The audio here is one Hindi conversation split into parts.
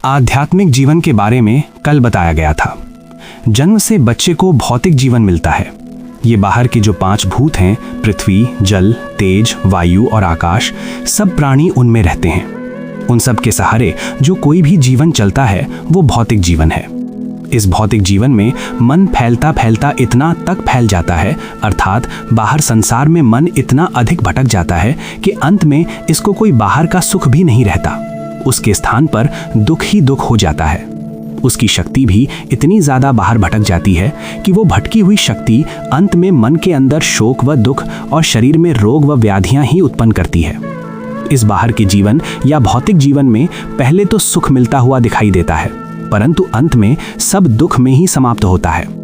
आध्यात्मिक जीवन के बारे में कल बताया गया था। जन्म से बच्चे को भौतिक जीवन मिलता है। ये बाहर के जो 5 भूत हैं, पृथ्वी, जल, तेज, वायु और आकाश, सब प्राणी उनमें रहते हैं। उन सब के सहारे जो कोई भी जीवन चलता है वो भौतिक जीवन है। इस भौतिक जीवन में मन फैलता फैलता इतना तक फैल जाता है, अर्थात बाहर संसार में मन इतना अधिक भटक जाता है कि अंत में इसको कोई बाहर का सुख भी नहीं रहता। उसके स्थान पर दुख ही दुख हो जाता है। उसकी शक्ति भी इतनी ज्यादा बाहर भटक जाती है कि वो भटकी हुई शक्ति अंत में मन के अंदर शोक व दुख और शरीर में रोग व व्याधियां ही उत्पन्न करती है। इस बाहर के जीवन या भौतिक जीवन में पहले तो सुख मिलता हुआ दिखाई देता है, परंतु अंत में सब दुख में ही समाप्त होता है।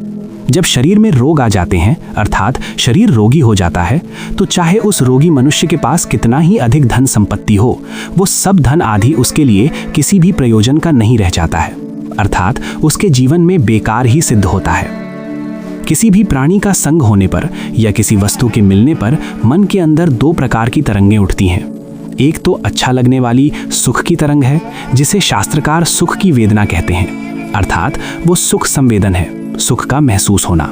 जब शरीर में रोग आ जाते हैं, अर्थात शरीर रोगी हो जाता है, तो चाहे उस रोगी मनुष्य के पास कितना ही अधिक धन संपत्ति हो, वो सब धन आदि उसके लिए किसी भी प्रयोजन का नहीं रह जाता है, अर्थात उसके जीवन में बेकार ही सिद्ध होता है। किसी भी प्राणी का संग होने पर या किसी वस्तु के मिलने पर मन के अंदर 2 प्रकार की तरंगें उठती हैं। एक तो अच्छा लगने वाली सुख की तरंग है, जिसे शास्त्रकार सुख की वेदना कहते हैं, अर्थात वो सुख संवेदन है, सुख का महसूस होना।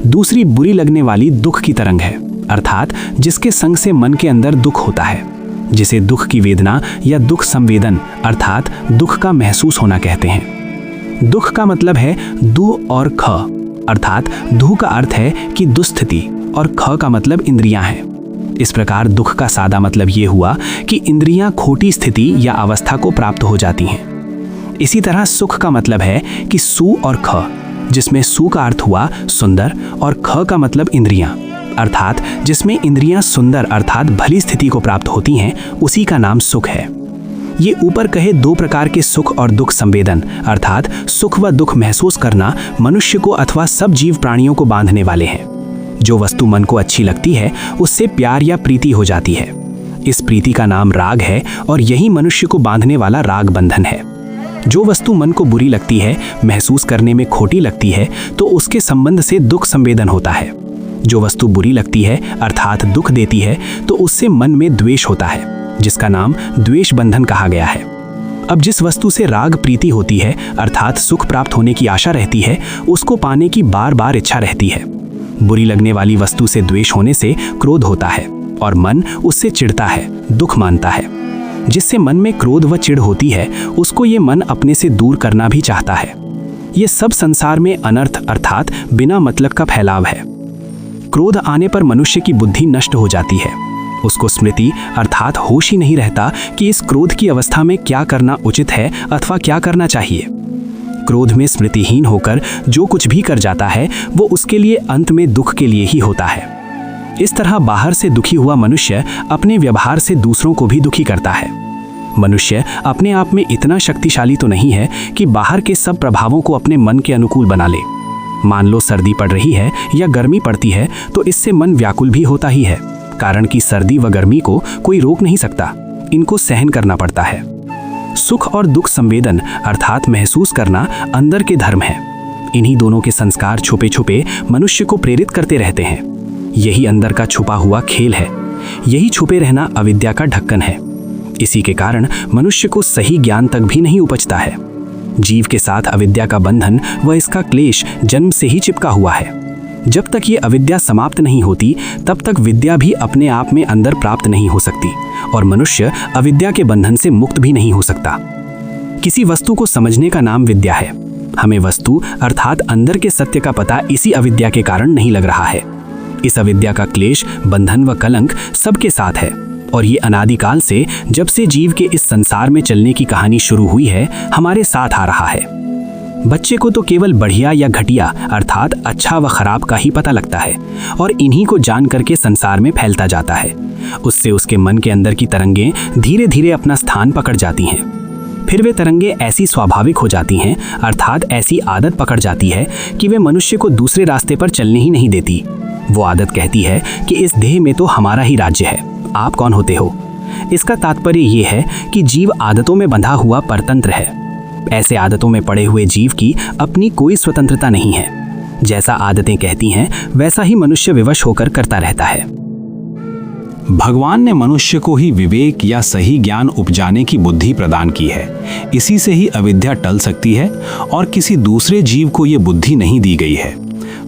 दूसरी बुरी लगने वाली दुख की तरंग है, अर्थात जिसके संग से मन के अंदर दुख होता है, जिसे दुख की वेदना या दुख संवेदन अर्थात दुख का महसूस होना कहते हैं। दुख का मतलब है दु और ख, अर्थात दु का अर्थ है कि दुस्थिति और ख का मतलब इंद्रियां हैं। इस प्रकार दुख का सादा मतलब ये हुआ कि इंद्रियां खोटी स्थिति या अवस्था को प्राप्त हो जाती हैं। इसी तरह सुख का मतलब है कि सु और ख, जिसमें सु का अर्थ हुआ सुंदर और ख का मतलब इंद्रियां, अर्थात जिसमें इंद्रियां सुंदर अर्थात भली स्थिति को प्राप्त होती हैं, उसी का नाम सुख है। ये ऊपर कहे 2 प्रकार के सुख और दुख संवेदन अर्थात सुख व दुख महसूस करना मनुष्य को अथवा सब जीव प्राणियों को बांधने वाले हैं। जो वस्तु मन को अच्छी लगती है उससे प्यार या प्रीति हो जाती है। इस प्रीति का नाम राग है और यही मनुष्य को बांधने वाला राग बंधन है। जो वस्तु मन को बुरी लगती है, महसूस करने में खोटी लगती है, तो उसके संबंध से दुख संवेदन होता है। जो वस्तु बुरी लगती है अर्थात दुख देती है, तो उससे मन में द्वेष होता है, जिसका नाम द्वेष बंधन कहा गया है। अब जिस वस्तु से राग प्रीति होती है अर्थात सुख प्राप्त होने की आशा रहती है, उसको पाने की बार बार इच्छा रहती है। बुरी लगने वाली वस्तु से द्वेष होने से क्रोध होता है और मन उससे चिढ़ता है, दुख मानता है। जिससे मन में क्रोध व चिढ़ होती है, उसको ये मन अपने से दूर करना भी चाहता है। ये सब संसार में अनर्थ अर्थात बिना मतलब का फैलाव है। क्रोध आने पर मनुष्य की बुद्धि नष्ट हो जाती है। उसको स्मृति अर्थात होश ही नहीं रहता कि इस क्रोध की अवस्था में क्या करना उचित है अथवा क्या करना चाहिए। क्रोध में स्मृतिहीन होकर जो कुछ भी कर जाता है वो उसके लिए अंत में दुख के लिए ही होता है। इस तरह बाहर से दुखी हुआ मनुष्य अपने व्यवहार से दूसरों को भी दुखी करता है। मनुष्य अपने आप में इतना शक्तिशाली तो नहीं है कि बाहर के सब प्रभावों को अपने मन के अनुकूल बना ले। मान लो सर्दी पड़ रही है या गर्मी पड़ती है तो इससे मन व्याकुल भी होता ही है, कारण कि सर्दी व गर्मी को कोई रोक नहीं सकता, इनको सहन करना पड़ता है। सुख और दुख संवेदन अर्थात महसूस करना अंदर के धर्म है। इन्हीं दोनों के संस्कार छुपे छुपे मनुष्य को प्रेरित करते रहते हैं। यही अंदर का छुपा हुआ खेल है। यही छुपे रहना अविद्या का ढक्कन है। इसी के कारण मनुष्य को सही ज्ञान तक भी नहीं उपजता है। जीव के साथ अविद्या का बंधन व इसका क्लेश जन्म से ही चिपका हुआ है। जब तक ये अविद्या समाप्त नहीं होती तब तक विद्या भी अपने आप में अंदर प्राप्त नहीं हो सकती और मनुष्य अविद्या के बंधन से मुक्त भी नहीं हो सकता। किसी वस्तु को समझने का नाम विद्या है। हमें वस्तु अर्थात अंदर के सत्य का पता इसी अविद्या के कारण नहीं लग रहा है। इस अविद्या का क्लेश, बंधन व कलंक सबके साथ है और ये अनादिकाल से जब से जीव के इस संसार में चलने की कहानी शुरू हुई है हमारे साथ आ रहा है। बच्चे को तो केवल बढ़िया या घटिया अर्थात अच्छा व खराब का ही पता लगता है और इन्हीं को जान करके संसार में फैलता जाता है। उससे उसके मन के अंदर की तरंगें धीरे धीरे अपना स्थान पकड़ जाती हैं। फिर वे तरंगें ऐसी स्वाभाविक हो जाती हैं अर्थात ऐसी आदत पकड़ जाती है कि वे मनुष्य को दूसरे रास्ते पर चलने ही नहीं देती। वो आदत कहती है कि इस देह में तो हमारा ही राज्य है, आप कौन होते हो। इसका तात्पर्य ये है कि जीव आदतों में बंधा हुआ परतंत्र है। ऐसे आदतों में पड़े हुए जीव की अपनी कोई स्वतंत्रता नहीं है। जैसा आदतें कहती हैं वैसा ही मनुष्य विवश होकर करता रहता है। भगवान ने मनुष्य को ही विवेक या सही ज्ञान उपजाने की बुद्धि प्रदान की है। इसी से ही अविद्या टल सकती है और किसी दूसरे जीव को ये बुद्धि नहीं दी गई है।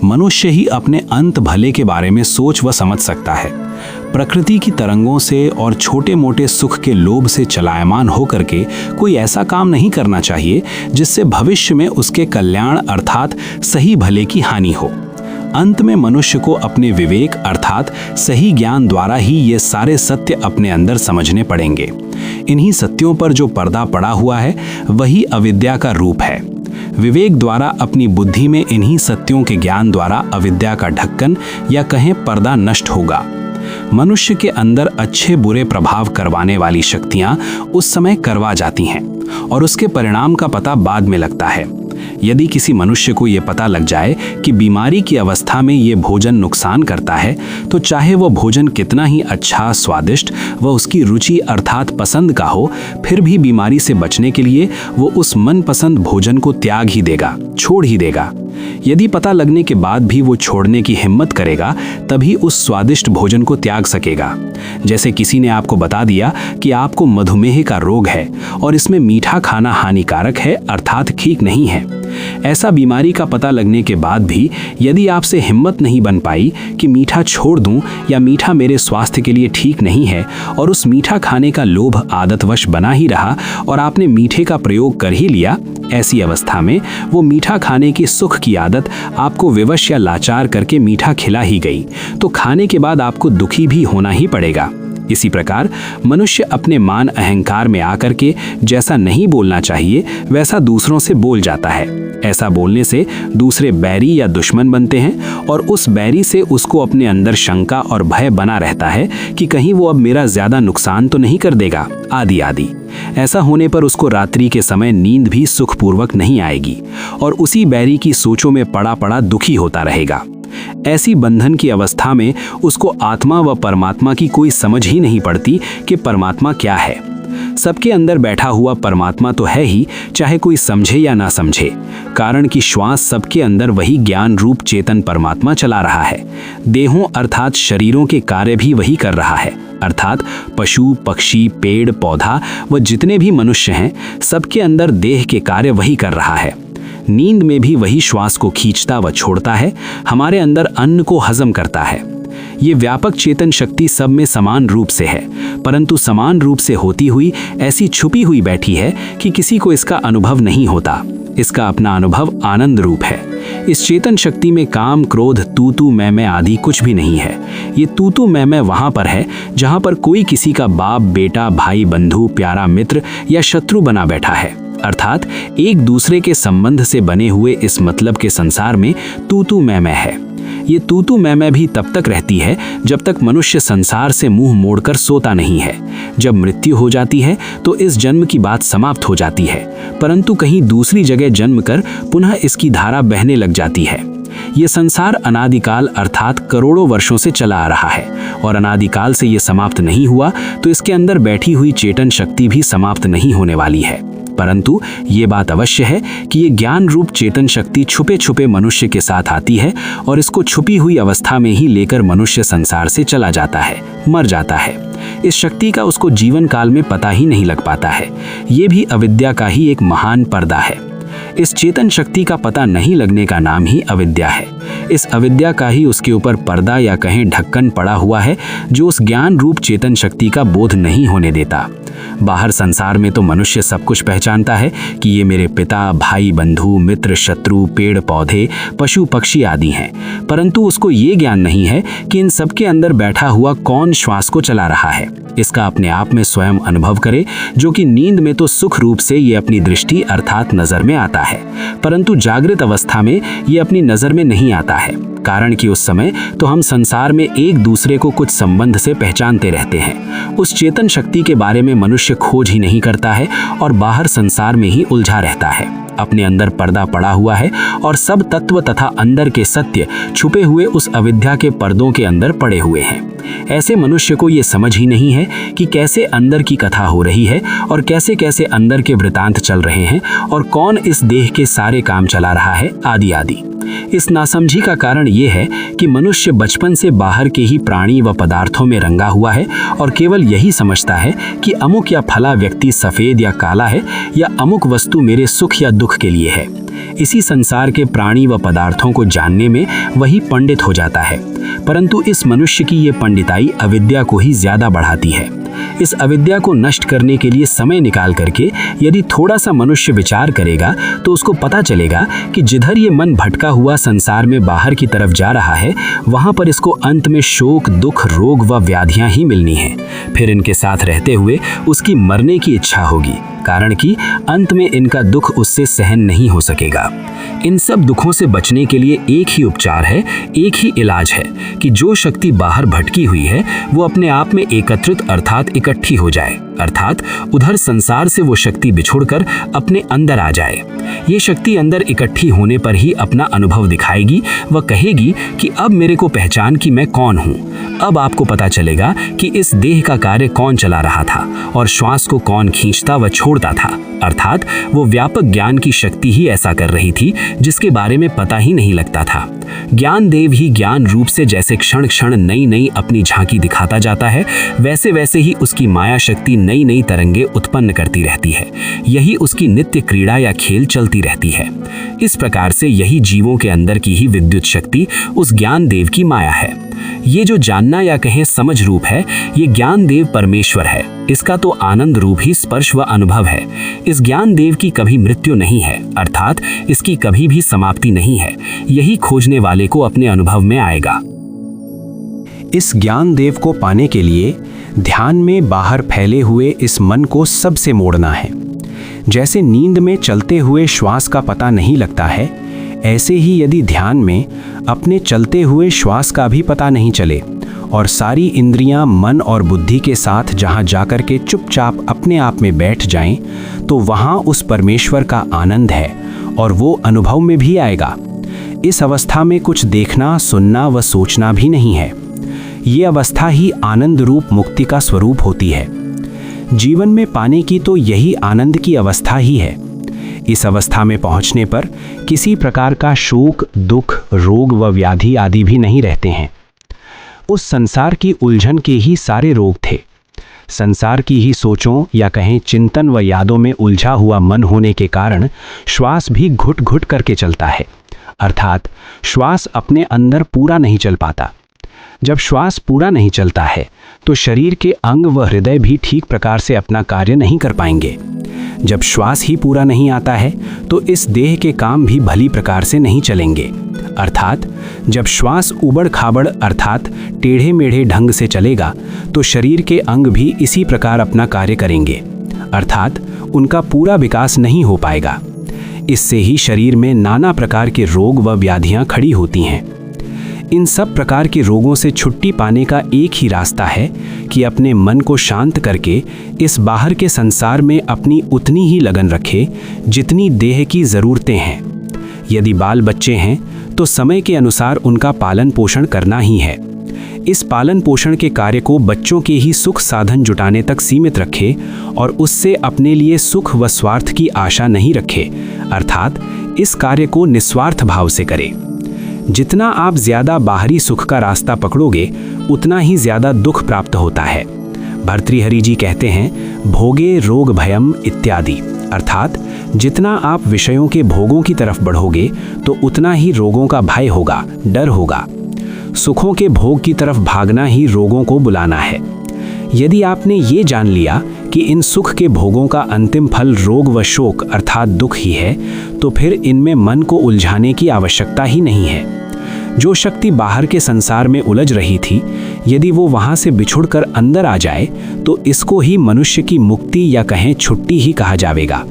मनुष्य ही अपने अंत भले के बारे में सोच व समझ सकता है। प्रकृति की तरंगों से और छोटे मोटे सुख के लोभ से चलायमान होकर के कोई ऐसा काम नहीं करना चाहिए जिससे भविष्य में उसके कल्याण अर्थात सही भले की हानि हो। अंत में मनुष्य को अपने विवेक अर्थात सही ज्ञान द्वारा ही ये सारे सत्य अपने अंदर समझने पड़ेंगे। इन्हीं सत्यों पर जो पर्दा पड़ा हुआ है वही अविद्या का रूप है। विवेक द्वारा अपनी बुद्धि में इन्हीं सत्यों के ज्ञान द्वारा अविद्या का ढक्कन या कहें पर्दा नष्ट होगा। मनुष्य के अंदर अच्छे बुरे प्रभाव करवाने वाली शक्तियां उस समय करवा जाती हैं और उसके परिणाम का पता बाद में लगता है। यदि किसी मनुष्य को यह पता लग जाए कि बीमारी की अवस्था में ये भोजन नुकसान करता है, तो चाहे वह भोजन कितना ही अच्छा, स्वादिष्ट व उसकी रुचि अर्थात पसंद का हो, फिर भी बीमारी से बचने के लिए वो उस मनपसंद भोजन को त्याग ही देगा, छोड़ ही देगा। यदि पता लगने के बाद भी वो छोड़ने की हिम्मत करेगा, तभी उस स्वादिष्ट भोजन को त्याग सकेगा। जैसे किसी ने आपको बता दिया कि आपको मधुमेह का रोग है और इसमें मीठा खाना हानिकारक है अर्थात ठीक नहीं है। ऐसा बीमारी का पता लगने के बाद भी यदि आपसे हिम्मत नहीं बन पाई कि मीठा छोड़ दूं या मीठा मेरे स्वास्थ्य के लिए ठीक नहीं है, और उस मीठा खाने का लोभ आदतवश बना ही रहा और आपने मीठे का प्रयोग कर ही लिया, ऐसी अवस्था में वो मीठा खाने की सुख की आदत आपको विवश या लाचार करके मीठा खिला ही गई, तो खाने के बाद आपको दुखी भी होना ही पड़ेगा। इसी प्रकार मनुष्य अपने मान अहंकार में आकर के जैसा नहीं बोलना चाहिए वैसा दूसरों से बोल जाता है। ऐसा बोलने से दूसरे बैरी या दुश्मन बनते हैं और उस बैरी से उसको अपने अंदर शंका और भय बना रहता है कि कहीं वो अब मेरा ज्यादा नुकसान तो नहीं कर देगा, आदि आदि। ऐसा होने पर उसको रात्रि के समय नींद भी सुखपूर्वक नहीं आएगी और उसी बैरी की सोचों में पड़ा पड़ा दुखी होता रहेगा। ऐसी बंधन की अवस्था में उसको आत्मा व परमात्मा की कोई समझ ही नहीं पड़ती कि परमात्मा क्या है। सबके अंदर बैठा हुआ परमात्मा तो है ही, चाहे कोई समझे या ना समझे, कारण कि श्वास सबके अंदर वही ज्ञान रूप चेतन परमात्मा चला रहा है। देहों अर्थात शरीरों के कार्य भी वही कर रहा है, अर्थात पशु पक्षी पेड़ पौधा व जितने भी मनुष्य हैं सबके अंदर देह के कार्य वही कर रहा है। नींद में भी वही श्वास को खींचता व छोड़ता है, हमारे अंदर अन्न को हजम करता है। ये व्यापक चेतन शक्ति सब में समान रूप से है, परंतु समान रूप से होती हुई ऐसी छुपी हुई बैठी है कि किसी को इसका अनुभव नहीं होता। इसका अपना अनुभव आनंद रूप है। इस चेतन शक्ति में काम क्रोध तू मैं आदि कुछ भी नहीं है। ये तू मैं वहां पर है जहां पर कोई किसी का बाप बेटा भाई बंधु प्यारा मित्र या शत्रु बना बैठा है, अर्थात एक दूसरे के संबंध से बने हुए इस मतलब के संसार में तू मैं है। ये तू मैं भी तब तक रहती है जब तक मनुष्य संसार से मुंह मोड़कर सोता नहीं है। जब मृत्यु हो जाती है तो इस जन्म की बात समाप्त हो जाती है, परंतु कहीं दूसरी जगह जन्म कर पुनः इसकी धारा बहने लग जाती है। ये संसार अनादिकाल अर्थात करोड़ों वर्षों से चला आ रहा है और अनादिकाल से ये समाप्त नहीं हुआ तो इसके अंदर बैठी हुई चेतन शक्ति भी समाप्त नहीं होने वाली है। परंतु ये बात अवश्य है कि ये ज्ञान रूप चेतन शक्ति छुपे छुपे मनुष्य के साथ आती है और इसको छुपी हुई अवस्था में ही लेकर मनुष्य संसार से चला जाता है, मर जाता है। इस शक्ति का उसको जीवन काल में पता ही नहीं लग पाता है। ये भी अविद्या का ही एक महान पर्दा है। इस चेतन शक्ति का पता नहीं लगने का नाम ही अविद्या है। इस अविद्या का ही उसके ऊपर पर्दा या कहें ढक्कन पड़ा हुआ है जो उस ज्ञान रूप चेतन शक्ति का बोध नहीं होने देता। बाहर संसार में तो मनुष्य सब कुछ पहचानता है कि ये मेरे पिता भाई बंधु मित्र शत्रु पेड़ पौधे पशु पक्षी आदि हैं, परंतु उसको ये ज्ञान नहीं है कि इन सब के अंदर बैठा हुआ कौन श्वास को चला रहा है। इसका अपने आप में स्वयं अनुभव करे, जो कि नींद में तो सुख रूप से ये अपनी दृष्टि अर्थात नजर में आता है, परंतु जागृत अवस्था में ये अपनी नजर में नहीं आता है, कारण कि उस समय तो हम संसार में एक दूसरे को कुछ संबंध से पहचानते रहते हैं। उस चेतन शक्ति के बारे में मनुष्य खोज ही नहीं करता है और बाहर संसार में ही उलझा रहता है। अपने अंदर पर्दा पड़ा हुआ है और सब तत्व तथा अंदर के सत्य छुपे हुए उस अविद्या के पर्दों के अंदर पड़े हुए हैं। ऐसे मनुष्य को ये समझ ही नहीं है कि कैसे अंदर की कथा हो रही है और कैसे कैसे अंदर के वृतांत चल रहे हैं और कौन इस देह के सारे काम चला रहा है, आदि आदि। इस नासमझी का कारण ये है कि मनुष्य बचपन से बाहर के ही प्राणी व पदार्थों में रंगा हुआ है और केवल यही समझता है कि अमुक या फला व्यक्ति सफेद या काला है या अमुक वस्तु मेरे सुख या दुख के लिए है। इसी संसार के प्राणी व पदार्थों को जानने में वही पंडित हो जाता है। परंतु इस मनुष्य की ये पंडिताई अविद्या को ही ज्यादा बढ़ाती है। इस अविद्या को नष्ट करने के लिए समय निकाल करके यदि थोड़ा सा मनुष्य विचार करेगा तो उसको पता चलेगा कि जिधर ये मन भटका हुआ संसार में बाहर की तरफ जा रहा है, वहां पर इसको अंत में शोक, दुख, रोग व व्याधियां ही मिलनी है। फिर इनके साथ रहते हुए उसकी मरने की इच्छा होगी, कारण कि अंत में इनका दुख उससे सहन नहीं हो सकेगा। इन सब दुखों से बचने के लिए एक ही उपचार है, एक ही इलाज है कि जो शक्ति बाहर भटकी हुई है वो अपने आप में एकत्रित अर्थात इकट्ठी हो जाए, अर्थात उधर संसार से वो शक्ति बिछुड़कर अपने अंदर आ जाए। ये शक्ति अंदर इकट्ठी होने पर ही अपना अनुभव दिखाएगी व कहेगी कि अब मेरे को पहचान कि मैं कौन हूँ। अब आपको पता चलेगा कि इस देह का कार्य कौन चला रहा था और श्वास को कौन खींचता व छोड़ता था, अर्थात वो व्यापक ज्ञान की शक्ति ही ऐसा कर रही थी जिसके बारे में पता ही नहीं लगता था। ज्ञान देव ही ज्ञान रूप से जैसे क्षण क्षण नई नई अपनी झांकी दिखाता जाता है, वैसे वैसे ही उसकी माया शक्ति नई नई तरंगे उत्पन्न करती रहती है। यही उसकी नित्य क्रीड़ा या खेल चलती रहती है। इस प्रकार से यही जीवों के अंदर की ही विद्युत शक्ति उस ज्ञान देव की माया है। ये जो जानना या कहें समझ रूप है, ये ज्ञान देव परमेश्वर है। इसका तो आनंद रूप ही स्पर्श व अनुभव है। इस ज्ञान देव की कभी मृत्यु नहीं है, अर्थात इसकी कभी भी समाप्ति नहीं है। यही खोजने वाले को अपने अनुभव में आएगा। इस ज्ञान देव को पाने के लिए ध्यान में बाहर फैले हुए इस मन को सबसे मोड़ना है। जैसे नींद में चलते हुए श्वास का पता नहीं लगता है, ऐसे ही यदि ध्यान में अपने चलते हुए श्वास का भी पता नहीं चले और सारी इंद्रियां मन और बुद्धि के साथ जहां जाकर के चुपचाप अपने आप में बैठ जाएं, तो वहां उस परमेश्वर का आनंद है और वो अनुभव में भी आएगा। इस अवस्था में कुछ देखना, सुनना व सोचना भी नहीं है। ये अवस्था ही आनंद रूप मुक्ति का स्वरूप होती है। जीवन में पाने की तो यही आनंद की अवस्था ही है। इस अवस्था में पहुंचने पर किसी प्रकार का शोक, दुख, रोग व व्याधि आदि भी नहीं रहते हैं। उस संसार की उलझन के ही सारे रोग थे। संसार की ही सोचों या कहें चिंतन व यादों में उलझा हुआ मन होने के कारण श्वास भी घुट घुट करके चलता है, अर्थात श्वास अपने अंदर पूरा नहीं चल पाता। जब श्वास पूरा नहीं चलता है तो शरीर के अंग व हृदय भी ठीक प्रकार से अपना कार्य नहीं कर पाएंगे। जब श्वास ही पूरा नहीं आता है तो इस देह के काम भी भली प्रकार से नहीं चलेंगे, अर्थात जब श्वास उबड़ खाबड़ अर्थात टेढ़े मेढ़े ढंग से चलेगा तो शरीर के अंग भी इसी प्रकार अपना कार्य करेंगे, अर्थात उनका पूरा विकास नहीं हो पाएगा। इससे ही शरीर में नाना प्रकार के रोग व व्याधियां खड़ी होती हैं। इन सब प्रकार के रोगों से छुट्टी पाने का एक ही रास्ता है कि अपने मन को शांत करके इस बाहर के संसार में अपनी उतनी ही लगन रखे जितनी देह की ज़रूरतें हैं। यदि बाल बच्चे हैं तो समय के अनुसार उनका पालन पोषण करना ही है। इस पालन पोषण के कार्य को बच्चों के ही सुख साधन जुटाने तक सीमित रखे और उससे अपने लिए सुख व स्वार्थ की आशा नहीं रखे, अर्थात इस कार्य को निस्वार्थ भाव से करे। जितना आप ज्यादा बाहरी सुख का रास्ता पकड़ोगे उतना ही ज्यादा दुख प्राप्त होता है। भर्तृहरि जी कहते हैं, भोगे रोग भयम इत्यादि, अर्थात जितना आप विषयों के भोगों की तरफ बढ़ोगे तो उतना ही रोगों का भय होगा, डर होगा। सुखों के भोग की तरफ भागना ही रोगों को बुलाना है। यदि आपने ये जान लिया कि इन सुख के भोगों का अंतिम फल रोग व शोक अर्थात दुख ही है, तो फिर इनमें मन को उलझाने की आवश्यकता ही नहीं है। जो शक्ति बाहर के संसार में उलझ रही थी, यदि वो वहां से बिछुड़कर अंदर आ जाए तो इसको ही मनुष्य की मुक्ति या कहें छुट्टी ही कहा जाएगा।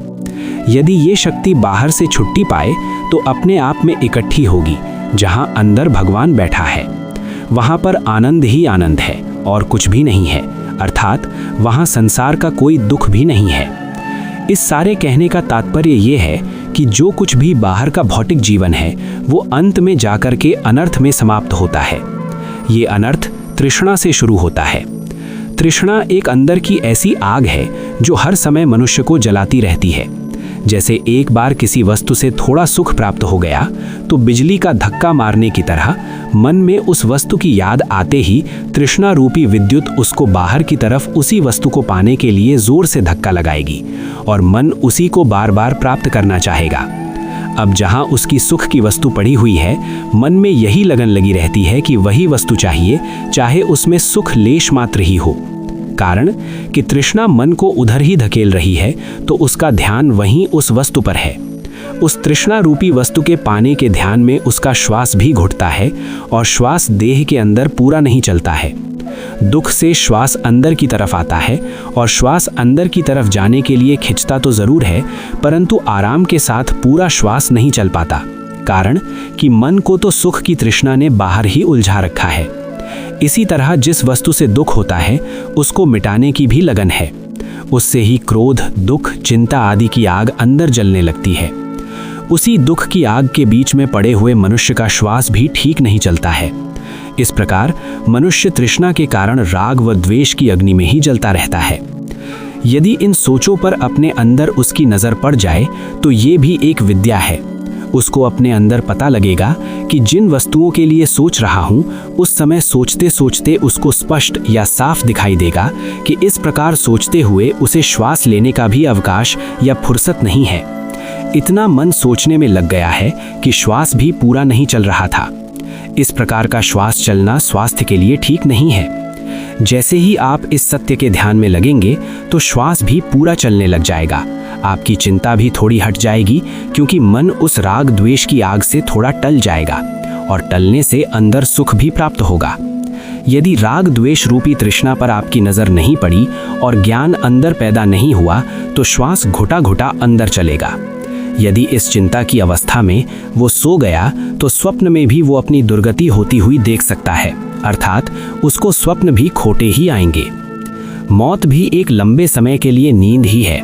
यदि ये शक्ति बाहर से छुट्टी पाए तो अपने आप में इकट्ठी होगी। जहां अंदर भगवान बैठा है वहां पर आनंद ही आनंद है और कुछ भी नहीं है, अर्थात वहां संसार का कोई दुख भी नहीं है। इस सारे कहने का तात्पर्य ये है कि जो कुछ भी बाहर का भौतिक जीवन है वो अंत में जाकर के अनर्थ में समाप्त होता है। ये अनर्थ तृष्णा से शुरू होता है। तृष्णा एक अंदर की ऐसी आग है जो हर समय मनुष्य को जलाती रहती है। जैसे एक बार किसी वस्तु से थोड़ा सुख प्राप्त हो गया तो बिजली का धक्का मारने की तरह मन में उस वस्तु की याद आते ही तृष्णा रूपी विद्युत उसको बाहर की तरफ उसी वस्तु को पाने के लिए जोर से धक्का लगाएगी और मन उसी को बार बार प्राप्त करना चाहेगा। अब जहां उसकी सुख की वस्तु पड़ी हुई है, मन में यही लगन लगी रहती है कि वही वस्तु चाहिए, चाहे उसमें सुख लेश मात्र ही हो। कारण कि तृष्णा मन को उधर ही धकेल रही है, तो उसका ध्यान वहीं उस वस्तु पर है। उस तृष्णा रूपी वस्तु के पाने के ध्यान में उसका श्वास भी घुटता है और श्वास देह के अंदर पूरा नहीं चलता है। दुख से श्वास अंदर की तरफ आता है और श्वास अंदर की तरफ जाने के लिए खिंचता तो जरूर है, परंतु आराम के साथ पूरा श्वास नहीं चल पाता। कारण कि मन को तो सुख की तृष्णा ने बाहर ही उलझा रखा है। इसी तरह जिस वस्तु से दुख होता है, उसको मिटाने की भी लगन है। उससे ही क्रोध, दुख, चिंता आदि की आग अंदर जलने लगती है। उसी दुख की आग के बीच में पड़े हुए मनुष्य का श्वास भी ठीक नहीं चलता है। इस प्रकार मनुष्य तृष्णा के कारण राग व द्वेष की अग्नि में ही जलता रहता है। यदि इन सोचों पर अपने अंदर उसकी नजर पड़ जाए तो ये भी एक विद्या है। उसको अपने अंदर पता लगेगा कि जिन वस्तुओं के लिए सोच रहा हूं, उस समय सोचते सोचते उसको स्पष्ट या साफ दिखाई देगा कि इस प्रकार सोचते हुए उसे श्वास लेने का भी अवकाश या फुर्सत नहीं है। इतना मन सोचने में लग गया है कि श्वास भी पूरा नहीं चल रहा था। इस प्रकार का श्वास चलना स्वास्थ्य के लिए ठीक नहीं है। जैसे ही आप इस सत्य के ध्यान में लगेंगे तो श्वास भी पूरा चलने लग जाएगा। आपकी चिंता भी थोड़ी हट जाएगी, क्योंकि मन उस राग द्वेष की आग से थोड़ा टल जाएगा और टलने से अंदर सुख भी प्राप्त होगा। यदि राग द्वेष रूपी तृष्णा पर आपकी नजर नहीं पड़ी और ज्ञान अंदर पैदा नहीं हुआ तो श्वास घुटा घुटा अंदर चलेगा। यदि इस चिंता की अवस्था में वो सो गया तो स्वप्न में भी वो अपनी दुर्गति होती हुई देख सकता है, अर्थात उसको स्वप्न भी खोटे ही आएंगे। मौत भी एक लंबे समय के लिए नींद ही है।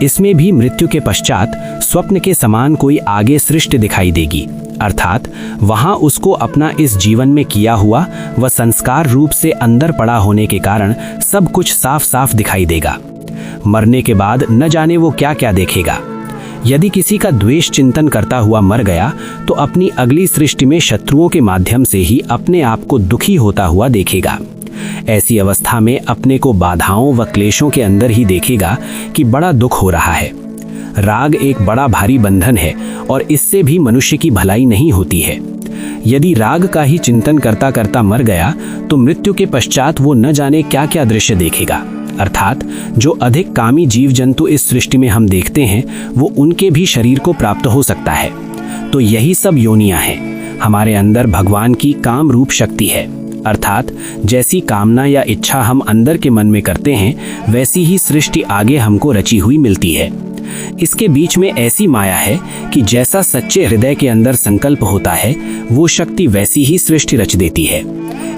इसमें भी मृत्यु के पश्चात स्वप्न के समान कोई आगे सृष्टि दिखाई देगी, अर्थात वहां उसको अपना इस जीवन में किया हुआ व संस्कार रूप से अंदर पड़ा होने के कारण सब कुछ साफ साफ दिखाई देगा। मरने के बाद न जाने वो क्या क्या देखेगा। यदि किसी का द्वेष चिंतन करता हुआ मर गया तो अपनी अगली सृष्टि में शत्रुओं के माध्यम से ही अपने आप को दुखी होता हुआ देखेगा। ऐसी अवस्था में अपने को बाधाओं व क्लेशों के अंदर ही देखेगा कि बड़ा दुख हो रहा है। राग एक बड़ा भारी बंधन है और इससे भी मनुष्य की भलाई नहीं होती है। यदि राग का ही चिंतन करता करता मर गया तो मृत्यु के पश्चात वो न जाने क्या क्या दृश्य देखेगा, अर्थात जो अधिक कामी जीव जंतु इस सृष्टि में हम देखते हैं वो उनके भी शरीर को प्राप्त हो सकता है। तो यही सब योनियां हैं। हमारे अंदर भगवान की काम रूप शक्ति है, अर्थात जैसी कामना या इच्छा हम अंदर के मन में करते हैं वैसी ही सृष्टि आगे हमको रची हुई मिलती है। इसके बीच में ऐसी माया है कि जैसा सच्चे हृदय के अंदर संकल्प होता है वो शक्ति वैसी ही सृष्टि रच देती है।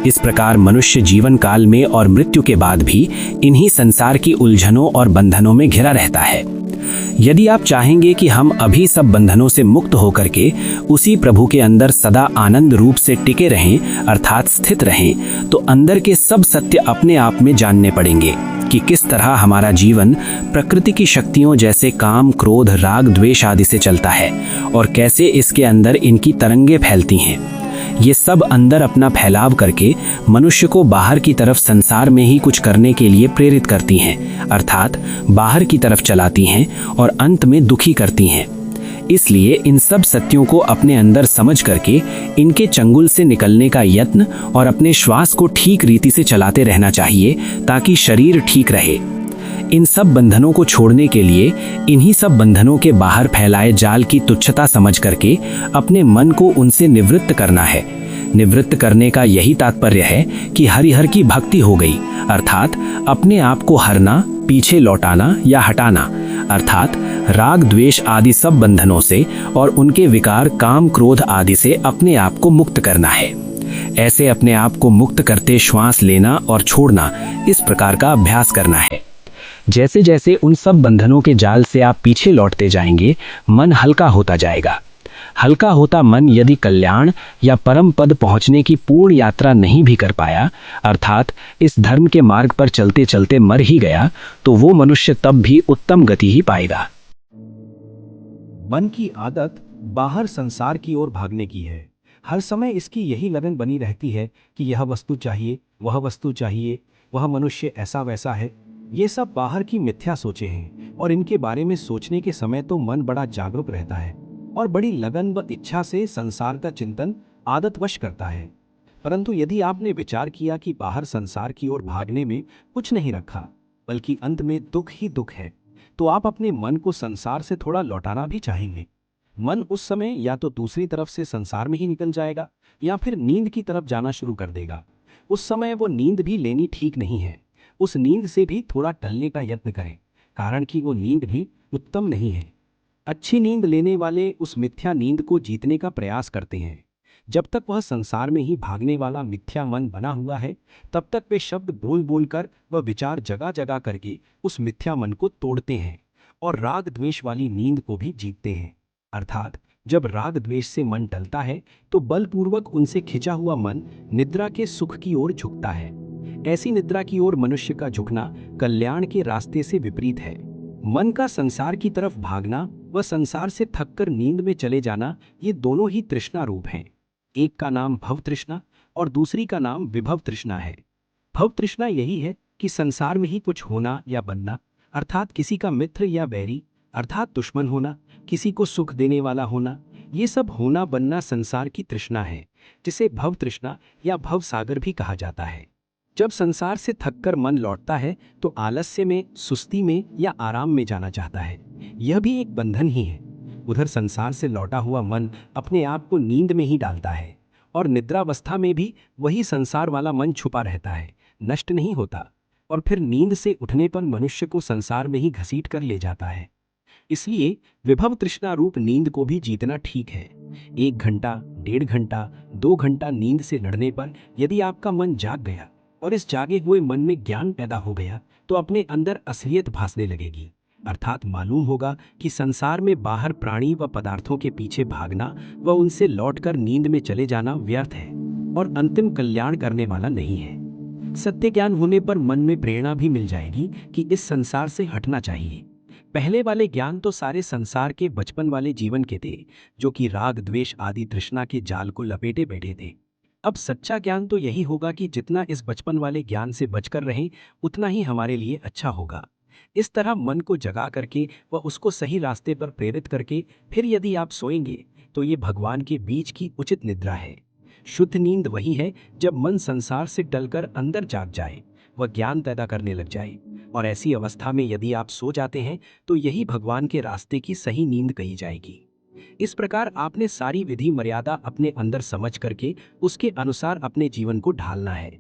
इस प्रकार मनुष्य जीवन काल में और मृत्यु के बाद भी इन्हीं संसार की उलझनों और बंधनों में घिरा रहता है। यदि आप चाहेंगे कि हम अभी सब बंधनों से मुक्त होकर के उसी प्रभु के अंदर सदा आनंद रूप से टिके रहें, अर्थात स्थित रहें, तो अंदर के सब सत्य अपने आप में जानने पड़ेंगे कि किस तरह हमारा जीवन प्रकृति की शक्तियों जैसे काम, क्रोध, राग, द्वेष आदि से चलता है और कैसे इसके अंदर इनकी तरंगे फैलती हैं। ये सब अंदर अपना फैलाव करके मनुष्य को बाहर की तरफ संसार में ही कुछ करने के लिए प्रेरित करती हैं, अर्थात बाहर की तरफ चलाती हैं और अंत में दुखी करती हैं। इसलिए इन सब सत्यों को अपने अंदर समझ करके इनके चंगुल से निकलने का यत्न और अपने श्वास को ठीक रीति से चलाते रहना चाहिए ताकि शरीर ठीक रहे। इन सब बंधनों को छोड़ने के लिए इन्हीं सब बंधनों के बाहर फैलाए जाल की तुच्छता समझ करके अपने मन को उनसे निवृत्त करना है। निवृत्त करने का यही तात्पर्य है कि हरिहर की भक्ति हो गई, अर्थात अपने आप को हरना, पीछे लौटाना या हटाना, अर्थात राग द्वेष आदि सब बंधनों से और उनके विकार काम क्रोध आदि से अपने आप को मुक्त करना है। ऐसे अपने आप को मुक्त करते श्वास लेना और छोड़ना, इस प्रकार का अभ्यास करना है। जैसे जैसे उन सब बंधनों के जाल से आप पीछे लौटते जाएंगे, मन हल्का होता जाएगा। हल्का होता मन यदि कल्याण या परम पद पहुंचने की पूर्ण यात्रा नहीं भी कर पाया, अर्थात इस धर्म के मार्ग पर चलते चलते मर ही गया, तो वो मनुष्य तब भी उत्तम गति ही पाएगा। मन की आदत बाहर संसार की ओर भागने की है। हर समय इसकी यही लगन बनी रहती है कि यह वस्तु चाहिए, वह वस्तु चाहिए, वह मनुष्य ऐसा वैसा है। ये सब बाहर की मिथ्या सोचे हैं और इनके बारे में सोचने के समय तो मन बड़ा जागरूक रहता है और बड़ी लगन व इच्छा से संसार का चिंतन आदतवश करता है। परंतु यदि आपने विचार किया कि बाहर संसार की ओर भागने में कुछ नहीं रखा, बल्कि अंत में दुख ही दुख है, तो आप अपने मन को संसार से थोड़ा लौटाना भी चाहेंगे। मन उस समय या तो दूसरी तरफ से संसार में ही निकल जाएगा या फिर नींद की तरफ जाना शुरू कर देगा। उस समय वो नींद भी लेनी ठीक नहीं है। उस नींद से भी थोड़ा टलने का यत्न करें, कारण कि वो नींद भी उत्तम नहीं है। अच्छी नींद लेने वाले उस मिथ्या नींद को जीतने का प्रयास करते हैं। जब तक वह संसार में ही भागने वाला मिथ्या मन बना हुआ है, तब तक वे शब्द बोल बोल कर व विचार जगा जगा करके उस मिथ्या मन को तोड़ते हैं और राग द्वेष वाली नींद को भी जीतते हैं। अर्थात जब राग द्वेष से मन टलता है तो बलपूर्वक उनसे खिंचा हुआ मन निद्रा के सुख की ओर झुकता है। ऐसी निद्रा की ओर मनुष्य का झुकना कल्याण के रास्ते से विपरीत है। मन का संसार की तरफ भागना व संसार से थककर नींद में चले जाना, ये दोनों ही तृष्णा रूप हैं। एक का नाम भव तृष्णा और दूसरी का नाम विभव तृष्णा है। भव तृष्णा यही है कि संसार में ही कुछ होना या बनना, अर्थात किसी का मित्र या बैरी अर्थात दुश्मन होना, किसी को सुख देने वाला होना, ये सब होना बनना संसार की तृष्णा है, जिसे भव तृष्णा या भव सागर भी कहा जाता है। जब संसार से थककर मन लौटता है तो आलस्य में, सुस्ती में या आराम में जाना चाहता है। यह भी एक बंधन ही है। उधर संसार से लौटा हुआ मन अपने आप को नींद में ही डालता है और निद्रावस्था में भी वही संसार वाला मन छुपा रहता है, नष्ट नहीं होता, और फिर नींद से उठने पर मनुष्य को संसार में ही घसीट कर ले जाता है। इसलिए विभव तृष्णा रूप नींद को भी जीतना ठीक है। 1 घंटा, 1.5 घंटा, 2 घंटा नींद से लड़ने पर यदि आपका मन जाग गया और इस जागे हुए मन में ज्ञान पैदा हो गया तो अपने अंदर असलियत भासने लगेगी। अर्थात मालूम होगा कि संसार में बाहर प्राणी व पदार्थों के पीछे भागना व उनसे लौटकर नींद में चले जाना व्यर्थ है और अंतिम कल्याण करने वाला नहीं है। सत्य ज्ञान होने पर मन में प्रेरणा भी मिल जाएगी कि इस संसार से हटना चाहिए। पहले वाले ज्ञान तो सारे संसार के बचपन वाले जीवन के थे, जो कि राग द्वेष आदि तृष्णा के जाल को लपेटे बैठे थे। अब सच्चा ज्ञान तो यही होगा कि जितना इस बचपन वाले ज्ञान से बचकर रहें, उतना ही हमारे लिए अच्छा होगा। इस तरह मन को जगा करके व उसको सही रास्ते पर प्रेरित करके फिर यदि आप सोएंगे तो ये भगवान के बीच की उचित निद्रा है। शुद्ध नींद वही है जब मन संसार से टलकर अंदर जाग जाए व ज्ञान पैदा करने लग जाए, और ऐसी अवस्था में यदि आप सो जाते हैं तो यही भगवान के रास्ते की सही नींद कही जाएगी। इस प्रकार आपने सारी विधि मर्यादा अपने अंदर समझ करके उसके अनुसार अपने जीवन को ढालना है।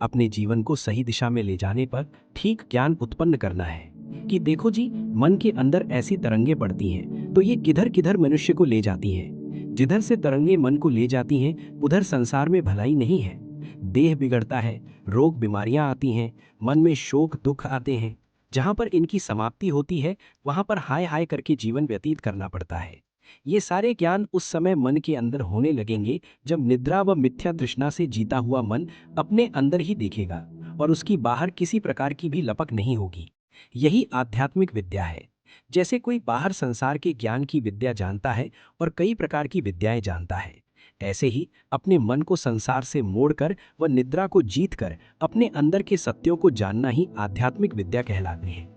अपने जीवन को सही दिशा में ले जाने पर ठीक ज्ञान उत्पन्न करना है कि देखो जी, मन के अंदर ऐसी तरंगे पड़ती हैं तो ये किधर किधर मनुष्य को ले जाती हैं। जिधर से तरंगे मन को ले जाती हैं उधर संसार में भलाई नहीं है। देह बिगड़ता है, रोग बीमारियां आती हैं, मन में शोक दुख आते हैं। जहां पर इनकी समाप्ति होती है वहां पर हाय हाय करके जीवन व्यतीत करना पड़ता है। ये सारे ज्ञान उस समय मन के अंदर होने लगेंगे जब निद्रा व मिथ्या तृष्णा से जीता हुआ मन अपने अंदर ही देखेगा और उसकी बाहर किसी प्रकार की भी लपक नहीं होगी। यही आध्यात्मिक विद्या है। जैसे कोई बाहर संसार के ज्ञान की विद्या जानता है और कई प्रकार की विद्याएं जानता है, ऐसे ही अपने मन को संसार से मोड़कर व निद्रा को जीतकर अपने अंदर के सत्यों को जानना ही आध्यात्मिक विद्या कहलाती है।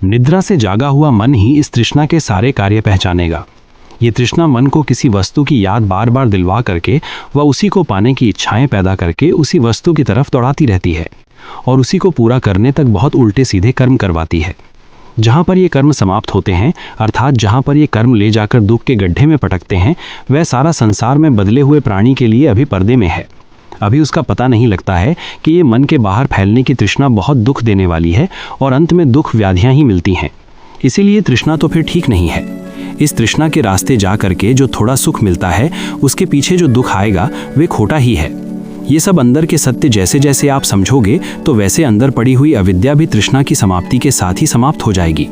निद्रा से जागा हुआ मन ही इस तृष्णा के सारे कार्य पहचानेगा। ये तृष्णा मन को किसी वस्तु की याद बार बार दिलवा करके व उसी को पाने की इच्छाएं पैदा करके उसी वस्तु की तरफ दौड़ाती रहती है और उसी को पूरा करने तक बहुत उल्टे सीधे कर्म करवाती है। जहाँ पर ये कर्म समाप्त होते हैं, अर्थात जहाँ पर ये कर्म ले जाकर दुख के गड्ढे में पटकते हैं, वह सारा संसार में बदले हुए प्राणी के लिए अभी पर्दे में है। अभी उसका पता नहीं लगता है कि ये मन के बाहर फैलने की तृष्णा बहुत दुख देने वाली है और अंत में दुख व्याधियां ही मिलती हैं। इसीलिए तृष्णा तो फिर ठीक नहीं है। इस तृष्णा के रास्ते जा करके जो थोड़ा सुख मिलता है, उसके पीछे जो दुख आएगा वे खोटा ही है। ये सब अंदर के सत्य जैसे जैसे आप समझोगे तो वैसे अंदर पड़ी हुई अविद्या भी तृष्णा की समाप्ति के साथ ही समाप्त हो जाएगी।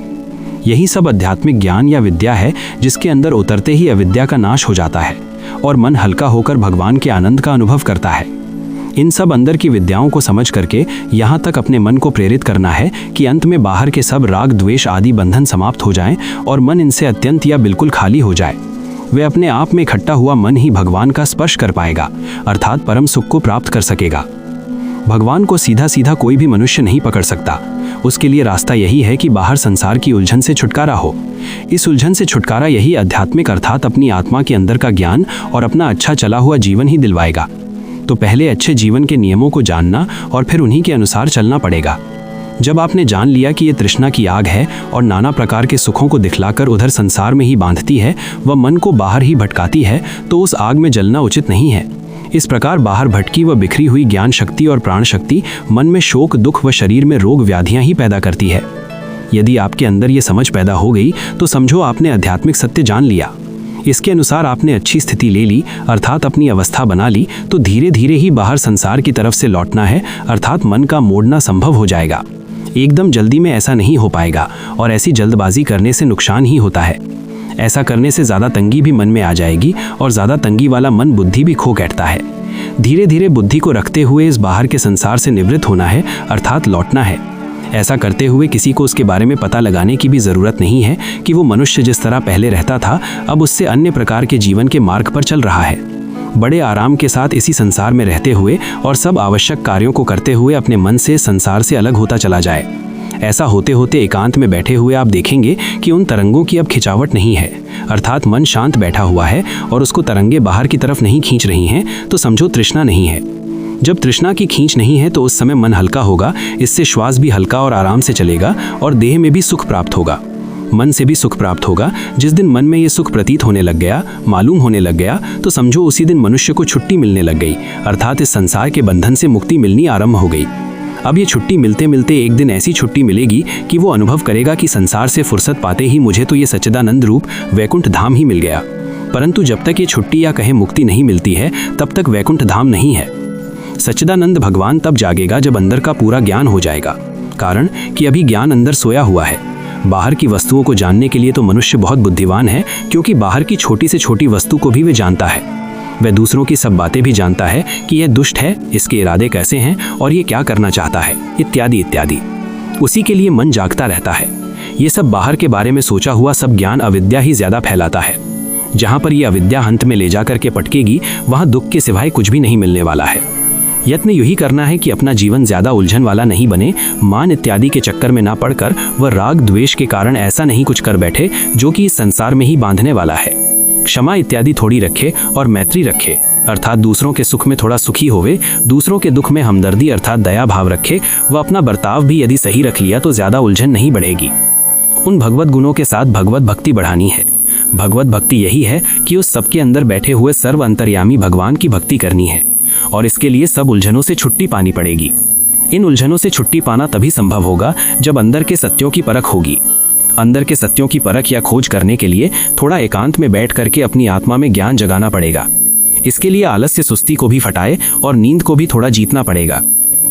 यही सब आध्यात्मिक ज्ञान या विद्या है जिसके अंदर उतरते ही अविद्या का नाश हो जाता है और मन हल्का होकर भगवान के आनंद का अनुभव करता है। इन सब अंदर की विद्याओं को समझ करके यहाँ तक अपने मन को प्रेरित करना है कि अंत में बाहर के सब राग द्वेष आदि बंधन समाप्त हो जाएं और मन इनसे अत्यंत या बिल्कुल खाली हो जाए। वे अपने आप में इकट्ठा हुआ मन ही भगवान का स्पर्श कर पाएगा, अर्थात परम सुख को प्राप्त कर सकेगा। भगवान को सीधा सीधा कोई भी मनुष्य नहीं पकड़ सकता। उसके लिए रास्ता यही है कि बाहर संसार की उलझन से छुटकारा हो। इस उलझन से छुटकारा यही आध्यात्मिक अर्थात अपनी आत्मा के अंदर का ज्ञान और अपना अच्छा चला हुआ जीवन ही दिलवाएगा। तो पहले अच्छे जीवन के नियमों को जानना और फिर उन्हीं के अनुसार चलना पड़ेगा। जब आपने जान लिया कि ये तृष्णा की आग है और नाना प्रकार के सुखों को दिखलाकर उधर संसार में ही बांधती है, वह मन को बाहर ही भटकाती है, तो उस आग में जलना उचित नहीं है। इस प्रकार बाहर भटकी व बिखरी हुई ज्ञान शक्ति और प्राण शक्ति मन में शोक, दुख व शरीर में रोग व्याधियां ही पैदा करती है। यदि आपके अंदर ये समझ पैदा हो गई तो समझो आपने आध्यात्मिक सत्य जान लिया। इसके अनुसार आपने अच्छी स्थिति ले ली, अर्थात अपनी अवस्था बना ली, तो धीरे धीरे ही बाहर संसार की तरफ से लौटना है, अर्थात मन का मोड़ना संभव हो जाएगा। एकदम जल्दी में ऐसा नहीं हो पाएगा और ऐसी जल्दबाजी करने से नुकसान ही होता है। ऐसा करने से ज़्यादा तंगी भी मन में आ जाएगी और ज़्यादा तंगी वाला मन बुद्धि भी खो बैठता है। धीरे धीरे बुद्धि को रखते हुए इस बाहर के संसार से निवृत्त होना है, अर्थात लौटना है। ऐसा करते हुए किसी को उसके बारे में पता लगाने की भी ज़रूरत नहीं है कि वो मनुष्य जिस तरह पहले रहता था अब उससे अन्य प्रकार के जीवन के मार्ग पर चल रहा है। बड़े आराम के साथ इसी संसार में रहते हुए और सब आवश्यक कार्यों को करते हुए अपने मन से संसार से अलग होता चला जाए। ऐसा होते होते एकांत में बैठे हुए आप देखेंगे कि उन तरंगों की अब खिंचावट नहीं है, अर्थात मन शांत बैठा हुआ है और उसको तरंगे बाहर की तरफ नहीं खींच रही हैं, तो समझो तृष्णा नहीं है। जब तृष्णा की खींच नहीं है तो उस समय मन हल्का होगा, इससे श्वास भी हल्का और आराम से चलेगा और देह में भी सुख प्राप्त होगा, मन से भी सुख प्राप्त होगा। जिस दिन मन में ये सुख प्रतीत होने लग गया, मालूम होने लग गया, तो समझो उसी दिन मनुष्य को छुट्टी मिलने लग गई, अर्थात इस संसार के बंधन से मुक्ति मिलनी आरंभ हो गई। अब ये छुट्टी मिलते मिलते एक दिन ऐसी छुट्टी मिलेगी कि वो अनुभव करेगा कि संसार से फुर्सत पाते ही मुझे तो ये सच्चिदानंद रूप वैकुंठ धाम ही मिल गया। परंतु जब तक ये छुट्टी या कहे मुक्ति नहीं मिलती है तब तक वैकुंठ धाम नहीं है। सच्चिदानंद भगवान तब जागेगा जब अंदर का पूरा ज्ञान हो जाएगा, कारण कि अभी ज्ञान अंदर सोया हुआ है। बाहर की वस्तुओं को जानने के लिए तो मनुष्य बहुत बुद्धिमान है, क्योंकि बाहर की छोटी से छोटी वस्तु को भी वे जानता है। वह दूसरों की सब बातें भी जानता है कि यह दुष्ट है, इसके इरादे कैसे हैं और ये क्या करना चाहता है, इत्यादि इत्यादि। उसी के लिए मन जागता रहता है। ये सब बाहर के बारे में सोचा हुआ सब ज्ञान अविद्या ही ज्यादा फैलाता है। जहाँ पर यह अविद्या अंत में ले जाकर के पटकेगी, वहाँ दुख के सिवाय कुछ भी नहीं मिलने वाला है। यत्न यही करना है कि अपना जीवन ज्यादा उलझन वाला नहीं बने, मान इत्यादि के चक्कर में ना पड़कर वह राग द्वेष के कारण ऐसा नहीं कुछ कर बैठे जो कि इस संसार में ही बांधने वाला है। क्षमा इत्यादि थोड़ी रखे और मैत्री रखे, अर्थात दूसरों के सुख में थोड़ा सुखी होवे, दूसरों के दुख में हमदर्दी अर्थात दया भाव रखे। वह अपना बर्ताव भी यदि सही रख लिया तो ज्यादा उलझन नहीं बढ़ेगी। उन भगवत गुणों के साथ भगवत भक्ति बढ़ानी है। भगवत भक्ति यही है कि उस सबके अंदर बैठे हुए सर्व अंतर्यामी भगवान की भक्ति करनी है, और इसके लिए सब उलझनों से छुट्टी पानी पड़ेगी। इन उलझनों से छुट्टी पाना तभी संभव होगा जब अंदर के सत्यों की परख होगी। अंदर के सत्यों की परख या खोज करने के लिए थोड़ा एकांत में बैठ करके अपनी आत्मा में ज्ञान जगाना पड़ेगा। इसके लिए आलस्य सुस्ती को भी फटाए और नींद को भी थोड़ा जीतना पड़ेगा।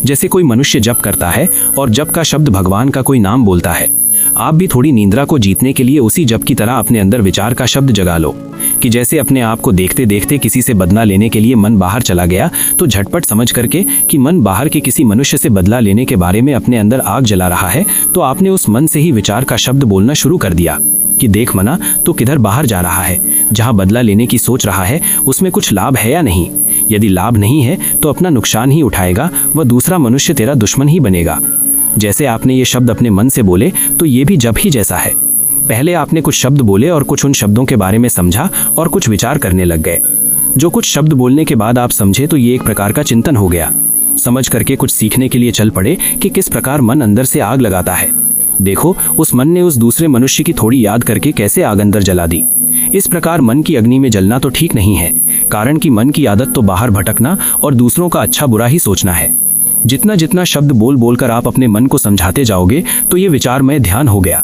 जैसे कोई मनुष्य जप करता है और जप का शब्द भगवान का कोई नाम बोलता है, आप भी थोड़ी निंद्रा को जीतने के लिए उसी जप की तरह अपने अंदर विचार का शब्द जगा लो कि जैसे अपने आप को देखते देखते किसी से बदला लेने के लिए मन बाहर चला गया, तो झटपट समझ करके कि मन बाहर के किसी मनुष्य से बदला लेने के बारे में अपने अंदर आग जला रहा है, तो आपने उस मन से ही विचार का शब्द बोलना शुरू कर दिया कि देख मना, तो किधर बाहर जा रहा है, जहाँ बदला लेने की सोच रहा है उसमें कुछ लाभ है या नहीं। यदि लाभ नहीं है तो अपना नुकसान ही उठाएगा, वह दूसरा मनुष्य तेरा दुश्मन ही बनेगा। जैसे आपने ये शब्द अपने मन से बोले तो ये भी जप ही जैसा है। पहले आपने कुछ शब्द बोले और कुछ उन शब्दों के बारे में समझा और कुछ विचार करने लग गए। जो कुछ शब्द बोलने के बाद आप समझे तो ये एक प्रकार का चिंतन हो गया। समझ करके कुछ सीखने के लिए चल पड़े कि किस प्रकार मन अंदर से आग लगाता है। देखो, उस मन ने उस दूसरे मनुष्य की थोड़ी याद करके कैसे आग अंदर जला दी। इस प्रकार मन की अग्नि में जलना तो ठीक नहीं है, कारण कि मन की आदत तो बाहर भटकना और दूसरों का अच्छा बुरा ही सोचना है। जितना जितना शब्द बोल बोलकर आप अपने मन को समझाते जाओगे तो ये विचारमय ध्यान हो गया।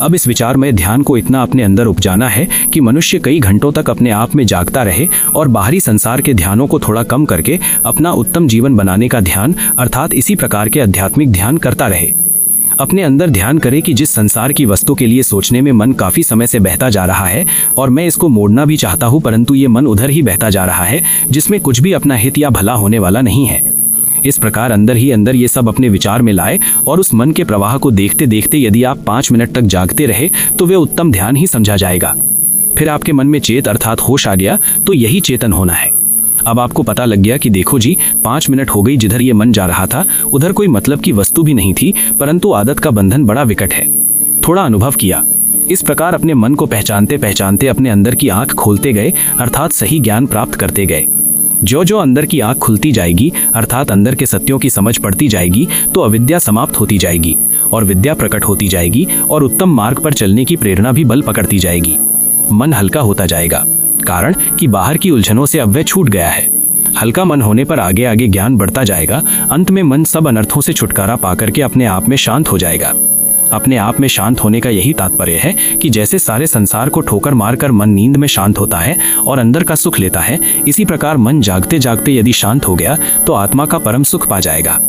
अब इस विचारमय ध्यान को इतना अपने अंदर उपजाना है कि मनुष्य कई घंटों तक अपने आप में जागता रहे और बाहरी संसार के ध्यानों को थोड़ा कम करके अपना उत्तम जीवन बनाने का ध्यान अर्थात इसी प्रकार के आध्यात्मिक ध्यान करता रहे। अपने अंदर ध्यान करे कि जिस संसार की वस्तु के लिए सोचने में मन काफी समय से बहता जा रहा है और मैं इसको मोड़ना भी चाहता हूँ, परंतु ये मन उधर ही बहता जा रहा है जिसमें कुछ भी अपना हित या भला होने वाला नहीं है। इस प्रकार अंदर ही अंदर ये सब अपने विचार में लाए और उस मन के प्रवाह को देखते देखते यदि आप 5 मिनट तक जागते रहे तो वे उत्तम ध्यान ही समझा जाएगा। फिर आपके मन में चेत अर्थात होश आ गया तो यही चेतन होना है। अब आपको पता लग गया कि देखो जी 5 मिनट हो गई जिधर ये मन जा रहा था उधर कोई मतलब की वस्तु भी नहीं थी, परंतु आदत का बंधन बड़ा विकट है। थोड़ा अनुभव किया। इस प्रकार अपने मन को पहचानते पहचानते अपने अंदर की आंख खोलते गए अर्थात सही ज्ञान प्राप्त करते गए। जो जो अंदर की आंख खुलती जाएगी अर्थात अंदर के सत्यों की समझ पड़ती जाएगी तो अविद्या समाप्त होती जाएगी और विद्या प्रकट होती जाएगी और उत्तम मार्ग पर चलने की प्रेरणा भी बल पकड़ती जाएगी। मन हल्का होता जाएगा, कारण कि बाहर की उलझनों से अब वह छूट गया है। हल्का मन होने पर आगे आगे ज्ञान बढ़ता जाएगा। अंत में मन सब अनर्थों से छुटकारा पाकर के अपने आप में शांत हो जाएगा। अपने आप में शांत होने का यही तात्पर्य है कि जैसे सारे संसार को ठोकर मारकर मन नींद में शांत होता है और अंदर का सुख लेता है, इसी प्रकार मन जागते जागते यदि शांत हो गया तो आत्मा का परम सुख पा जाएगा।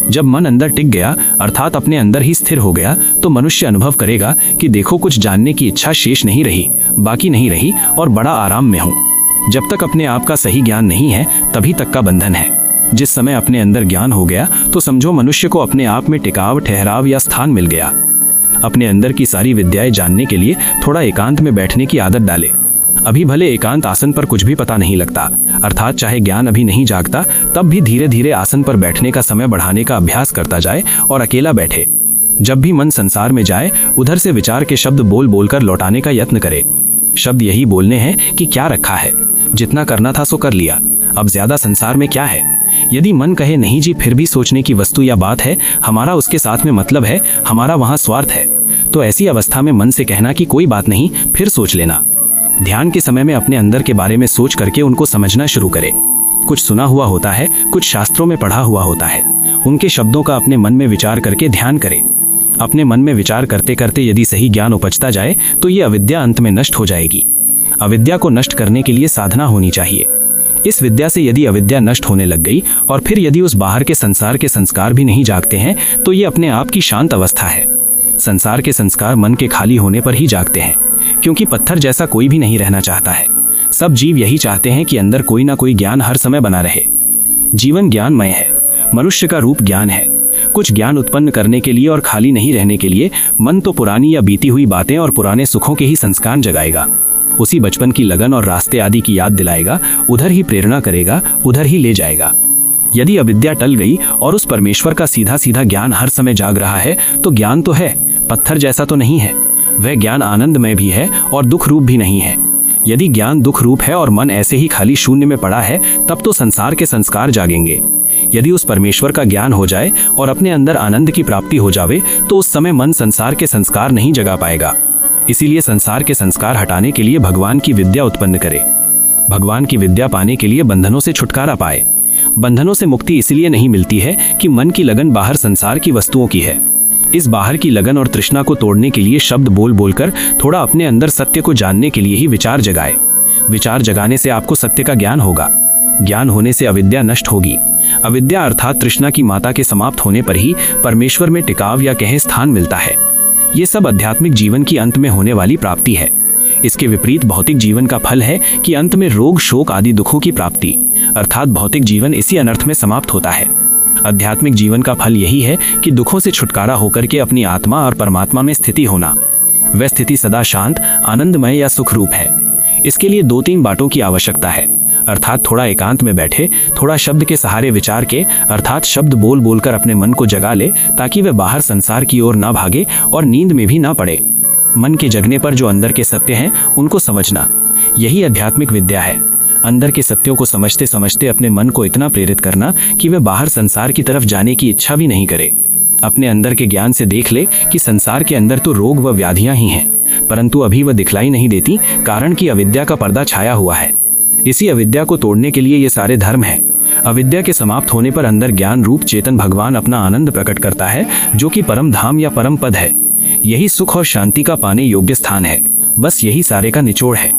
जब मन अंदर टिक गया अर्थात अपने अंदर ही स्थिर हो गया तो मनुष्य अनुभव करेगा कि देखो कुछ जानने की इच्छा शेष नहीं रही, बाकी नहीं रही और बड़ा आराम में हूँ। जब तक अपने आप का सही ज्ञान नहीं है तभी तक का बंधन है। जिस समय अपने अंदर ज्ञान हो गया तो समझो मनुष्य को अपने आप में टिकाव, ठहराव या स्थान मिल गया। अपने अंदर की सारी विद्याएं जानने के लिए थोड़ा एकांत में बैठने की आदत डाले। अभी भले एकांत आसन पर कुछ भी पता नहीं लगता, अर्थात चाहे ज्ञान अभी नहीं जागता तब भी धीरे धीरे आसन पर बैठने का समय बढ़ाने का अभ्यास करता जाए और अकेला बैठे। जब भी मन संसार में जाए उधर से विचार के शब्द बोल बोलकर लौटाने का यत्न करे। शब्द यही बोलने हैं कि क्या रखा है, जितना करना था सो कर लिया, अब ज्यादा संसार में क्या है। यदि मन कहे नहीं जी फिर भी सोचने की वस्तु या बात है, हमारा उसके साथ में मतलब है, हमारा वहां स्वार्थ है, तो ऐसी अवस्था में मन से कहना कि कोई बात नहीं फिर सोच लेना। ध्यान के समय में अपने अंदर के बारे में सोच करके उनको समझना शुरू करे। कुछ सुना हुआ होता है, कुछ शास्त्रों में पढ़ा हुआ होता है, उनके शब्दों का अपने मन में विचार करके ध्यान करे। अपने मन में विचार करते करते यदि सही ज्ञान उपजता जाए तो ये अविद्या अंत में नष्ट हो जाएगी। अविद्या को नष्ट करने के लिए साधना होनी चाहिए। इस विद्या से यदि अविद्या नष्ट होने लग गई और फिर यदि उस बाहर के संसार के संस्कार भी नहीं जागते हैं तो ये अपने आप की शांत अवस्था है। संसार के संस्कार मन के खाली होने पर ही जागते हैं, क्योंकि पत्थर जैसा कोई भी नहीं रहना चाहता है। सब जीव यही चाहते हैं कि अंदर कोई ना कोई ज्ञान हर समय बना रहे। जीवन ज्ञानमय है, मनुष्य का रूप ज्ञान है। कुछ ज्ञान उत्पन्न करने के लिए और खाली नहीं रहने के लिए मन तो पुरानी या बीती हुई बातें और पुराने सुखों के ही संस्कार जगाएगा। उसी बचपन की लगन और रास्ते आदि की याद दिलाएगा, उधर ही प्रेरणा करेगा, उधर ही ले जाएगा। यदि अविद्या टल गई और उस परमेश्वर का सीधा सीधा ज्ञान हर समय जाग रहा है तो ज्ञान तो है, पत्थर जैसा तो नहीं है। वह ज्ञान आनंदमय भी है और दुख रूप भी नहीं है। यदि ज्ञान दुख रूप है और मन ऐसे ही खाली शून्य में पड़ा है तब तो संसार के संस्कार जागेंगे। यदि उस परमेश्वर का ज्ञान हो जाए और अपने अंदर आनंद की प्राप्ति हो जावे तो उस समय मन संसार के संस्कार नहीं जगा पाएगा। इसीलिए संसार के संस्कार हटाने के लिए भगवान की विद्या उत्पन्न करे। भगवान की विद्या पाने के लिए बंधनों से छुटकारा पाए। बंधनों से मुक्ति इसलिए नहीं मिलती है कि मन की लगन बाहर संसार की वस्तुओं की है। इस बाहर की लगन और तृष्णा को तोड़ने के लिए शब्द बोल बोलकर थोड़ा अपने अंदर सत्य को जानने के लिए ही विचार जगाए। विचार जगाने से आपको सत्य का ज्ञान होगा। ज्ञान होने से अविद्या नष्ट होगी। अविद्या अर्थात तृष्णा की माता के समाप्त होने पर ही परमेश्वर में टिकाव या कहे स्थान मिलता है। ये सब आध्यात्मिक जीवन की अंत में होने वाली प्राप्ति है। इसके विपरीत भौतिक जीवन का फल है कि अंत में रोग, शोक आदि दुखों की प्राप्ति, अर्थात भौतिक जीवन इसी अनर्थ में समाप्त होता है। आध्यात्मिक जीवन का फल यही है कि दुखों से छुटकारा होकर के अपनी आत्मा और परमात्मा में स्थिति होना। वह स्थिति सदा शांत, आनंदमय या सुख रूप है। इसके लिए 2-3 बातों की आवश्यकता है, अर्थात थोड़ा एकांत में बैठे, थोड़ा शब्द के सहारे विचार के, अर्थात शब्द बोल बोलकर अपने मन को जगा ले ताकि वह बाहर संसार की ओर ना भागे और नींद में भी ना पड़े। मन के जगने पर जो अंदर के सत्य हैं उनको समझना, यही आध्यात्मिक विद्या है। अंदर के सत्यों को समझते समझते अपने मन को इतना प्रेरित करना कि वह बाहर संसार की तरफ जाने की इच्छा भी नहीं करे। अपने अंदर के ज्ञान से देख ले कि संसार के अंदर तो रोग व व्याधियां ही हैं, परंतु अभी वह दिखलाई नहीं देती, कारण कि अविद्या का पर्दा छाया हुआ है। इसी अविद्या को तोड़ने के लिए ये सारे धर्म है। अविद्या के समाप्त होने पर अंदर ज्ञान रूप चेतन भगवान अपना आनंद प्रकट करता है, जो कि परम धाम या परम पद है। यही सुख और शांति का पाने योग्य स्थान है। बस यही सारे का निचोड़ है।